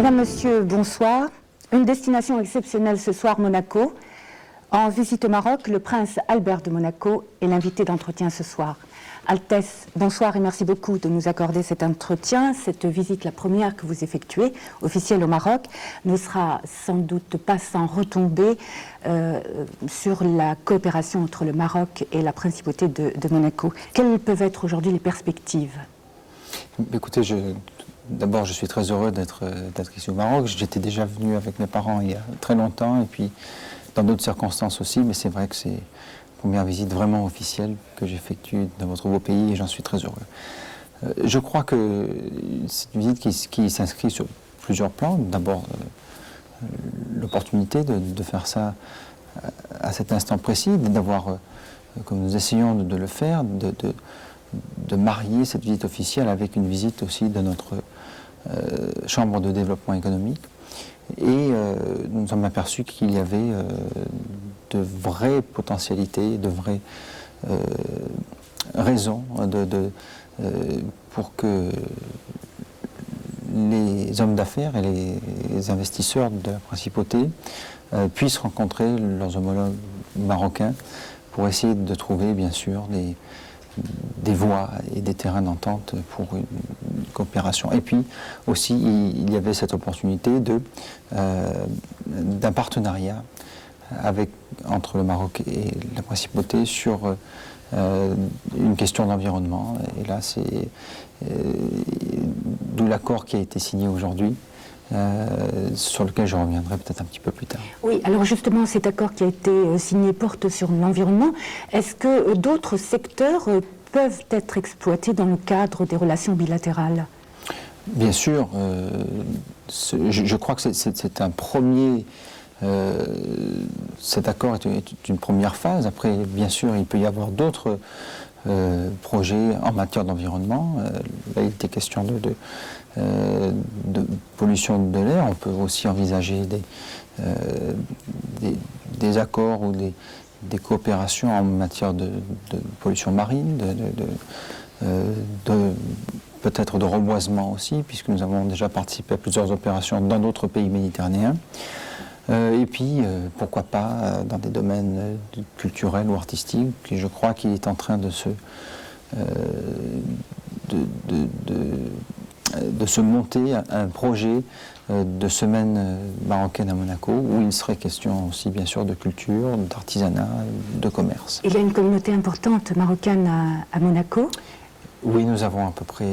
Mesdames, Messieurs, bonsoir. Une destination exceptionnelle ce soir, Monaco. En visite au Maroc, le prince Albert de Monaco est l'invité d'entretien ce soir. Altesse, bonsoir et merci beaucoup de nous accorder cet entretien. Cette visite, la première que vous effectuez, officielle au Maroc, ne sera sans doute pas sans retomber sur la coopération entre le Maroc et la principauté de Monaco. Quelles peuvent être aujourd'hui les perspectives ? Écoutez, d'abord, je suis très heureux d'être ici au Maroc. J'étais déjà venu avec mes parents il y a très longtemps, et puis dans d'autres circonstances aussi, mais c'est vrai que c'est la première visite vraiment officielle que j'effectue dans votre beau pays, et j'en suis très heureux. Je crois que c'est une visite qui s'inscrit sur plusieurs plans. D'abord, l'opportunité de faire ça à cet instant précis, d'avoir, comme nous essayons de le faire, de marier cette visite officielle avec une visite aussi de notre chambre de développement économique. Et nous nous sommes aperçus qu'il y avait de vraies potentialités, de vraies raisons pour que les hommes d'affaires et les investisseurs de la principauté puissent rencontrer leurs homologues marocains pour essayer de trouver, bien sûr, des voies et des terrains d'entente pour une coopération. Et puis aussi, il y avait cette opportunité d'un partenariat entre le Maroc et la principauté sur une question d'environnement. Et là, c'est d'où l'accord qui a été signé aujourd'hui, sur lequel je reviendrai peut-être un petit peu plus tard. Oui, alors justement, cet accord qui a été signé porte sur l'environnement. Est-ce que d'autres secteurs peuvent être exploités dans le cadre des relations bilatérales ? Bien sûr, je crois que c'est un premier... cet accord est une première phase. Après, bien sûr, il peut y avoir d'autres projets en matière d'environnement. Là, il était question de pollution de l'air. On peut aussi envisager des accords ou des coopérations en matière de pollution marine, peut-être de reboisement aussi, puisque nous avons déjà participé à plusieurs opérations dans d'autres pays méditerranéens. Et puis, pourquoi pas, dans des domaines culturels ou artistiques, et je crois qu'il est en train de se monter un projet de semaine marocaine à Monaco, où il serait question aussi, bien sûr, de culture, d'artisanat, de commerce. Il y a une communauté importante marocaine à Monaco ? Oui, nous avons à peu près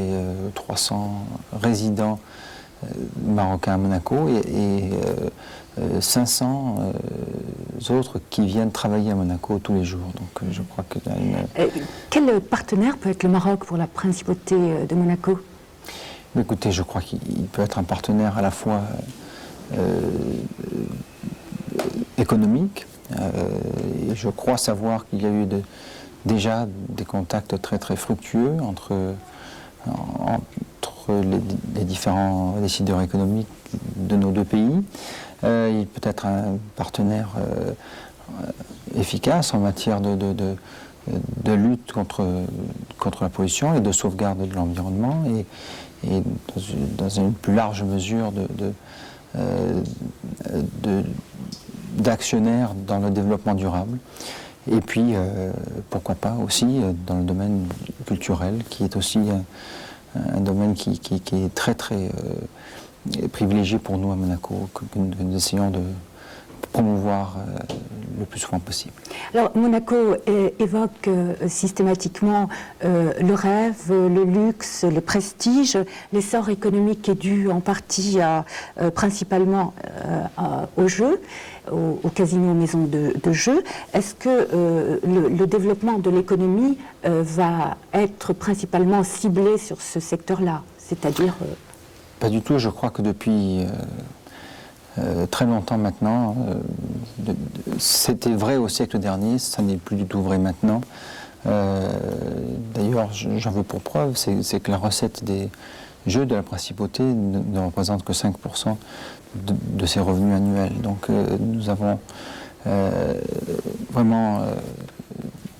300 résidents marocains à Monaco et 500 autres qui viennent travailler à Monaco tous les jours. Donc je crois qu'il y a une... Quel partenaire peut être le Maroc pour la principauté de Monaco ? Écoutez, je crois qu'il peut être un partenaire à la fois économique, et je crois savoir qu'il y a eu déjà des contacts très très fructueux entre les différents décideurs économiques de nos deux pays. Il peut être un partenaire efficace en matière de lutte contre la pollution et de sauvegarde de l'environnement, et dans une plus large mesure d'actionnaires dans le développement durable. Et puis, pourquoi pas aussi dans le domaine culturel, qui est aussi un domaine qui est très très privilégié pour nous à Monaco, que nous essayons de promouvoir le plus souvent possible. Alors, Monaco évoque systématiquement le rêve, le luxe, le prestige. L'essor économique est dû en partie principalement au jeu, au casino, aux maisons de jeu. Est-ce que le développement de l'économie va être principalement ciblé sur ce secteur-là, c'est-à-dire... Pas du tout, je crois que depuis... très longtemps maintenant, c'était vrai au siècle dernier, ça n'est plus du tout vrai maintenant. D'ailleurs, j'en veux pour preuve, c'est que la recette des jeux de la principauté ne représente que 5% de ses revenus annuels. Donc nous avons vraiment,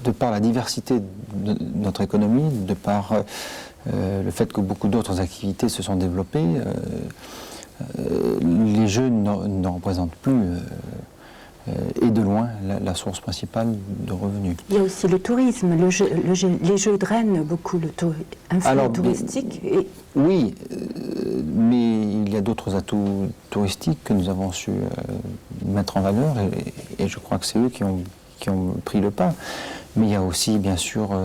de par la diversité de notre économie, de par le fait que beaucoup d'autres activités se sont développées, les jeux ne représentent plus, et de loin, la source principale de revenus. Il y a aussi le tourisme. Les jeux drainent beaucoup le flux touristique. Oui, mais il y a d'autres atouts touristiques que nous avons su mettre en valeur, et je crois que c'est eux qui ont pris le pas. Mais il y a aussi, bien sûr,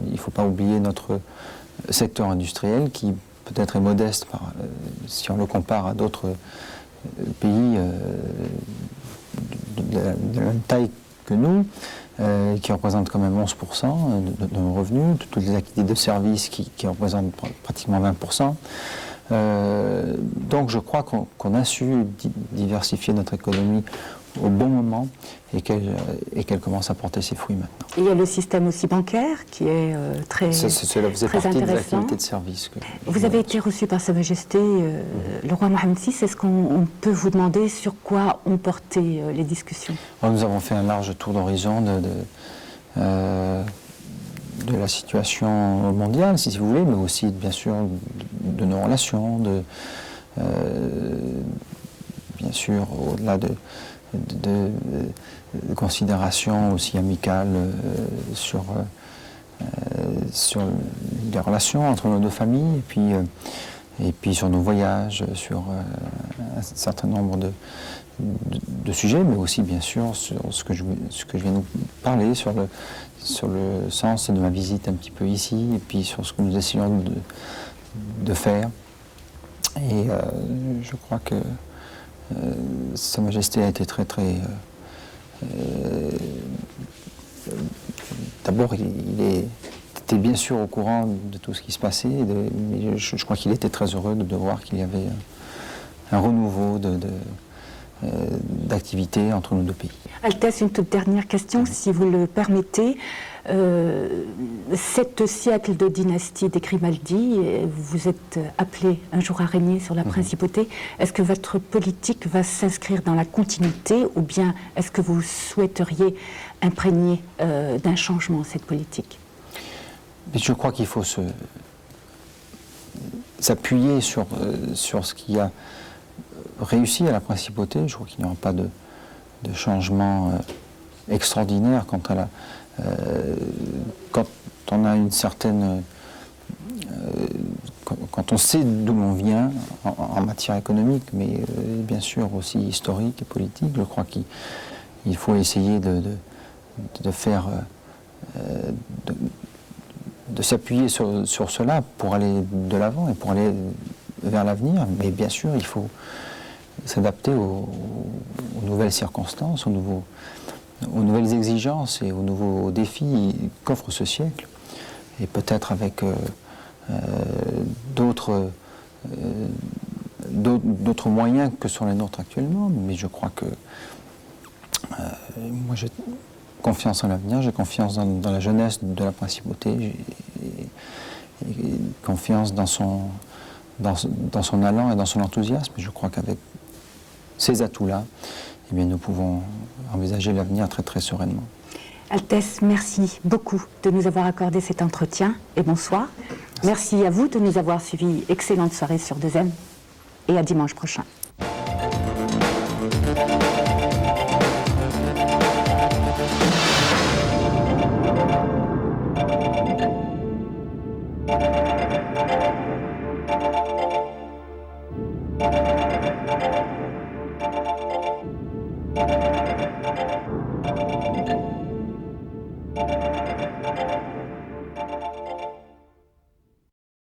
il ne faut pas oublier notre secteur industriel qui peut-être est modeste si on le compare à d'autres pays de la même taille que nous, qui représentent quand même 11% de nos revenus, toutes les activités de services qui représentent pratiquement 20%. Donc je crois qu'on a su diversifier notre économie au bon moment et qu'elle commence à porter ses fruits maintenant. Il y a le système aussi bancaire qui est très intéressant. Cela faisait partie des activités de service. Vous avez été reçu par Sa Majesté le roi Mohammed VI. Est-ce qu'on peut vous demander sur quoi ont porté les discussions? Nous avons fait un large tour d'horizon de la situation mondiale, si vous voulez, mais aussi bien sûr de nos relations, bien sûr au-delà de considérations aussi amicales sur les relations entre nos deux familles, et puis sur nos voyages, sur un certain nombre de sujets, mais aussi bien sûr sur ce que je viens de parler, sur le sens de ma visite un petit peu ici, et puis sur ce que nous essayons de faire. Et je crois que Sa Majesté a été très très... D'abord, il était bien sûr au courant de tout ce qui se passait, mais je crois qu'il était très heureux de voir qu'il y avait un renouveau d'activité entre nos deux pays. Altesse, une toute dernière question, si vous le permettez. 7 siècles de dynastie des Grimaldi, vous êtes appelé un jour à régner sur la principauté. Est-ce que votre politique va s'inscrire dans la continuité, ou bien est-ce que vous souhaiteriez imprégner d'un changement cette politique? Mais je crois qu'il faut s'appuyer sur ce qui a réussi à la principauté. Je crois qu'il n'y aura pas de changement extraordinaire quant à quand on a une certaine... quand on sait d'où l'on vient en matière économique, mais bien sûr aussi historique et politique, je crois qu'il faut essayer de faire... de s'appuyer sur cela pour aller de l'avant et pour aller vers l'avenir. Mais bien sûr, il faut s'adapter aux nouvelles circonstances, aux nouvelles exigences et aux nouveaux défis qu'offre ce siècle. Et peut-être avec d'autres moyens que sont les nôtres actuellement. Mais je crois que moi j'ai confiance en l'avenir, j'ai confiance dans la jeunesse de la principauté, et confiance dans son allant et dans son enthousiasme. Et je crois qu'avec ces atouts-là, eh bien, nous pouvons envisager l'avenir très très sereinement. Altesse, merci beaucoup de nous avoir accordé cet entretien et bonsoir. Merci à vous de nous avoir suivis. Excellente soirée sur 2M et à dimanche prochain. Thank you.